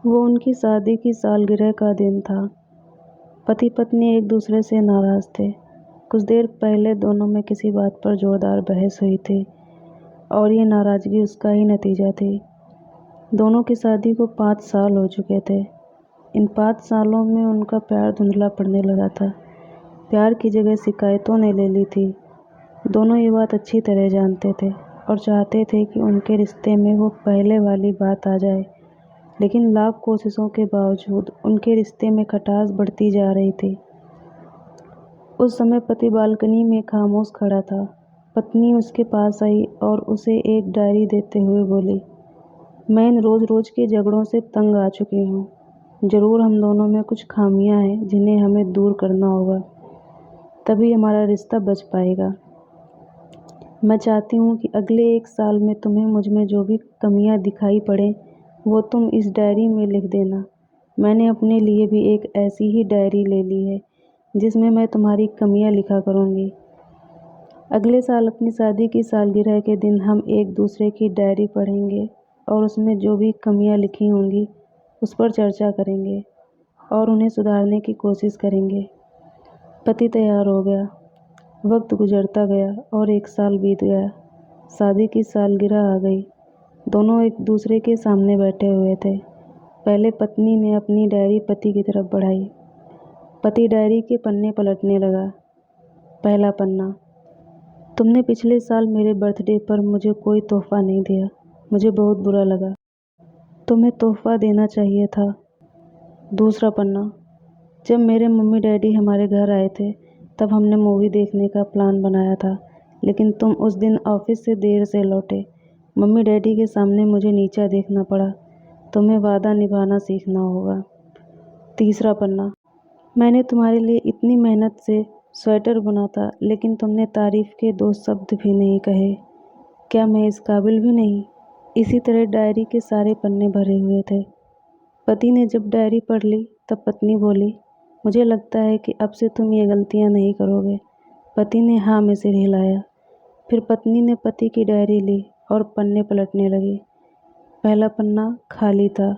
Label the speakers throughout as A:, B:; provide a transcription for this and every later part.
A: वो उनकी शादी की सालगिरह का दिन था। पति पत्नी एक दूसरे से नाराज़ थे। कुछ देर पहले दोनों में किसी बात पर जोरदार बहस हुई थी और ये नाराज़गी उसका ही नतीजा थी। दोनों की शादी को 5 साल हो चुके थे। इन 5 सालों में उनका प्यार धुंधला पड़ने लगा था। प्यार की जगह शिकायतों ने ले ली थी। दोनों ये बात अच्छी तरह जानते थे और चाहते थे कि उनके रिश्ते में वो पहले वाली बात आ जाए, लेकिन लाख कोशिशों के बावजूद उनके रिश्ते में खटास बढ़ती जा रही थी। उस समय पति बालकनी में खामोश खड़ा था। पत्नी उसके पास आई और उसे एक डायरी देते हुए बोली, मैं इन रोज़ के झगड़ों से तंग आ चुकी हूँ। ज़रूर हम दोनों में कुछ खामियां हैं जिन्हें हमें दूर करना होगा, तभी हमारा रिश्ता बच पाएगा। मैं चाहती हूँ कि अगले 1 साल में तुम्हें मुझ में जो भी कमियां दिखाई पड़ें वो तुम इस डायरी में लिख देना। मैंने अपने लिए भी एक ऐसी ही डायरी ले ली है जिसमें मैं तुम्हारी कमियां लिखा करूँगी। अगले साल अपनी शादी की सालगिरह के दिन हम एक दूसरे की डायरी पढ़ेंगे और उसमें जो भी कमियां लिखी होंगी उस पर चर्चा करेंगे और उन्हें सुधारने की कोशिश करेंगे। पति तैयार हो गया। वक्त गुजरता गया और 1 साल बीत गया। शादी की सालगिरह आ गई। दोनों एक दूसरे के सामने बैठे हुए थे। पहले पत्नी ने अपनी डायरी पति की तरफ बढ़ाई। पति डायरी के पन्ने पलटने लगा। पहला पन्ना, तुमने पिछले साल मेरे बर्थडे पर मुझे कोई तोहफा नहीं दिया। मुझे बहुत बुरा लगा। तुम्हें तोहफा देना चाहिए था। दूसरा पन्ना, जब मेरे मम्मी डैडी हमारे घर आए थे तब हमने मूवी देखने का प्लान बनाया था, लेकिन तुम उस दिन ऑफिस से देर से लौटे। मम्मी डैडी के सामने मुझे नीचा देखना पड़ा। तुम्हें वादा निभाना सीखना होगा। तीसरा पन्ना, मैंने तुम्हारे लिए इतनी मेहनत से स्वेटर बुना था, लेकिन तुमने तारीफ के 2 शब्द भी नहीं कहे। क्या मैं इस काबिल भी नहीं? इसी तरह डायरी के सारे पन्ने भरे हुए थे। पति ने जब डायरी पढ़ ली तब पत्नी बोली, मुझे लगता है कि अब से तुम ये गलतियां नहीं करोगे। पति ने हाँ में सिर हिलाया। फिर पत्नी ने पति की डायरी ली और पन्ने पलटने लगी। पहला पन्ना खाली था,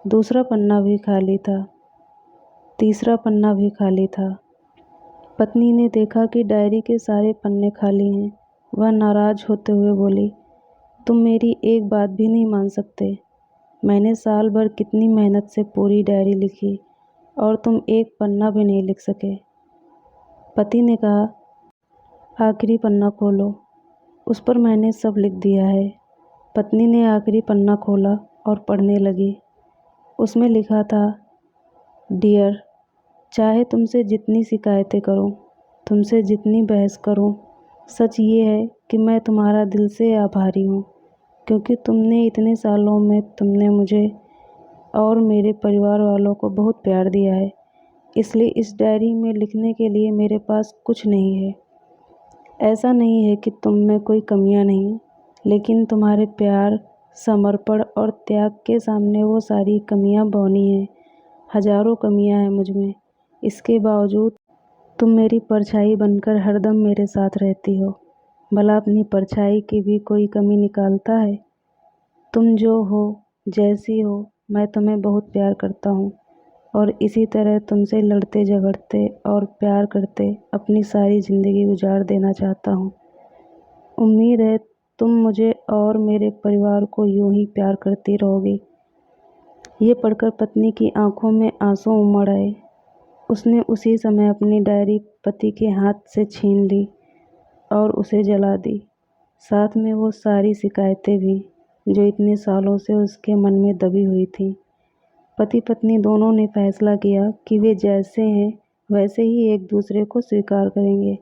A: दूसरा पन्ना भी खाली था, तीसरा पन्ना भी खाली था। पत्नी ने देखा कि डायरी के सारे पन्ने खाली हैं। वह नाराज होते हुए बोली, तुम मेरी एक बात भी नहीं मान सकते। मैंने साल भर कितनी मेहनत से पूरी डायरी लिखी और तुम एक पन्ना भी नहीं लिख सके। पति ने कहा, आखिरी पन्ना खोलो, उस पर मैंने सब लिख दिया है। पत्नी ने आखिरी पन्ना खोला और पढ़ने लगी। उसमें लिखा था, डियर, चाहे तुमसे जितनी शिकायतें करूं, तुमसे जितनी बहस करूं, सच ये है कि मैं तुम्हारा दिल से आभारी हूं, क्योंकि तुमने इतने सालों में तुमने मुझे और मेरे परिवार वालों को बहुत प्यार दिया है। इसलिए इस डायरी में लिखने के लिए मेरे पास कुछ नहीं है। ऐसा नहीं है कि तुम में कोई कमियां नहीं, लेकिन तुम्हारे प्यार, समर्पण और त्याग के सामने वो सारी कमियां बौनी हैं। हजारों कमियां हैं मुझ में, इसके बावजूद तुम मेरी परछाई बनकर हरदम मेरे साथ रहती हो। भला अपनी परछाई की भी कोई कमी निकालता है? तुम जो हो, जैसी हो, मैं तुम्हें बहुत प्यार करता हूँ और इसी तरह तुमसे लड़ते झगड़ते और प्यार करते अपनी सारी ज़िंदगी गुजार देना चाहता हूँ। उम्मीद है तुम मुझे और मेरे परिवार को यूं ही प्यार करती रहोगी। ये पढ़कर पत्नी की आंखों में आंसू उमड़ आए। उसने उसी समय अपनी डायरी पति के हाथ से छीन ली और उसे जला दी, साथ में वो सारी शिकायतें भी जो इतने सालों से उसके मन में दबी हुई थीं। पति पत्नी दोनों ने फैसला किया कि वे जैसे हैं वैसे ही एक दूसरे को स्वीकार करेंगे,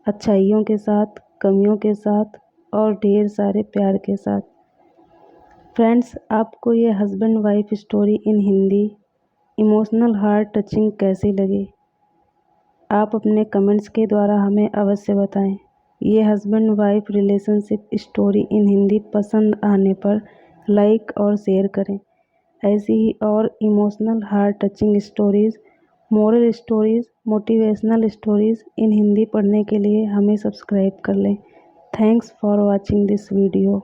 A: अच्छाइयों के साथ, कमियों के साथ और ढेर सारे प्यार के साथ। फ्रेंड्स, आपको ये husband wife story in Hindi emotional heart touching कैसी लगी? आप अपने कमेंट्स के द्वारा हमें अवश्य बताएं। ये husband wife relationship story in Hindi पसंद आने पर लाइक और शेयर करें। ऐसी ही और emotional heart touching stories, moral stories, motivational stories in Hindi पढ़ने के लिए हमें सब्सक्राइब कर लें। Thanks for watching this video.